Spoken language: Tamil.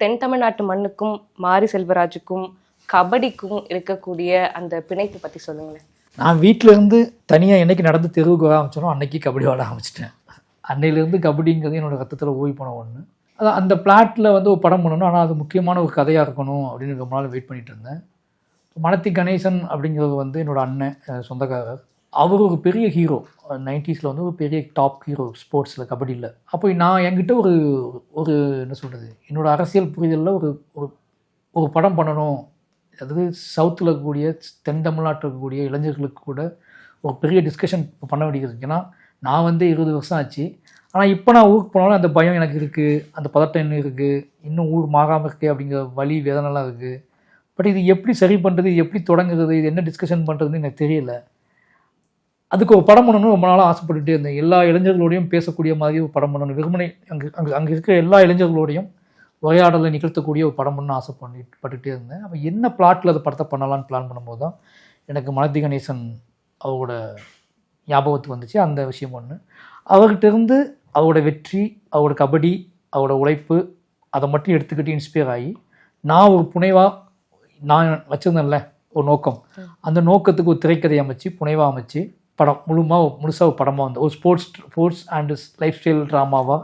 தென் தமிழ்நாட்டு மண்ணுக்கும் மாரி செல்வராஜுக்கும் கபடிக்கும் இருக்கக்கூடிய அந்த பிணைப்பு பற்றி சொல்லுங்களேன். நான் வீட்டில் இருந்து தனியாக என்னைக்கு நடந்து தெருவுக்கு வர ஆரம்பிச்சோனோ அன்னைக்கு கபடி விளாட ஆரம்பிச்சிட்டேன். அன்னையிலேருந்து கபடிங்கிறது என்னோடய ரத்தத்தில் ஓய்வு போன ஒன்று. அதான் அந்த பிளாட்டில் ஒரு படம் பண்ணணும், ஆனால் அது முக்கியமான ஒரு கதையாக இருக்கணும் அப்படின்னு ரொம்ப நாள் வெயிட் பண்ணிகிட்டு இருந்தேன். மனத்தி கணேசன் அப்படிங்கிறது என்னோடய அண்ணன், சொந்தக்காரர். அவர் ஒரு பெரிய ஹீரோ, 90s ஒரு பெரிய டாப் ஹீரோ ஸ்போர்ட்ஸில், கபடியில். அப்போ நான் என்கிட்ட ஒரு என்ன சொல்கிறது, என்னோடய அரசியல் புரிதலில் ஒரு படம் பண்ணணும். அதாவது சவுத்தில் இருக்கக்கூடிய தென் தமிழ்நாட்டில் இருக்கக்கூடிய இளைஞர்களுக்கு கூட ஒரு பெரிய டிஸ்கஷன் பண்ண வேண்டியது. ஏன்னா நான் 20 வருஷம் ஆச்சு. ஆனால் இப்போ நான் ஊருக்கு போனாலும் அந்த பயம் எனக்கு இருக்குது, அந்த பதட்டம் இன்னும் இருக்குது, இன்னும் ஊர் மாறாமல் இருக்குது அப்படிங்கிற வலி வேதனைலாம் இருக்குது. பட் இது எப்படி சரி பண்ணுறது, எப்படி தொடங்குறது, இது என்ன டிஸ்கஷன் பண்ணுறதுன்னு எனக்கு தெரியல. அதுக்கு ஒரு படம் பண்ணணும்னு ரொம்ப நாளாக ஆசைப்பட்டுட்டே இருந்தேன். எல்லா இளைஞர்களோடையும் பேசக்கூடிய மாதிரி ஒரு படம் பண்ணணும். வெறுமனை அங்கே இருக்கிற எல்லா இளைஞர்களோடையும் உரையாடலை நிகழ்த்தக்கூடிய ஒரு படம் பண்ணணும்னு ஆசைப்பட்டுகிட்டே இருந்தேன். அப்போ என்ன பிளாட்டில் அந்த படத்தை பண்ணலான்னு பிளான் பண்ணும்போது தான் எனக்கு மனத்தி கணேசன் அவரோட ஞாபகத்துக்கு வந்துச்சு. அந்த விஷயம் ஒன்று, அவர்கிட்ட இருந்து அவரோட வெற்றி, அவரோட கபடி, அவரோட உழைப்பு, அதை மட்டும் எடுத்துக்கிட்டு இன்ஸ்பயர் ஆகி நான் ஒரு புனைவாக நான் வச்சுருந்தேன்ல ஒரு நோக்கம், அந்த நோக்கத்துக்கு ஒரு திரைக்கதை அமைச்சு புனைவாக அமைச்சு படம் முழுசாக ஒரு படமாக ஒரு ஸ்போர்ட்ஸ் அண்ட் லைஃப் ஸ்டைல் ட்ராமாவாக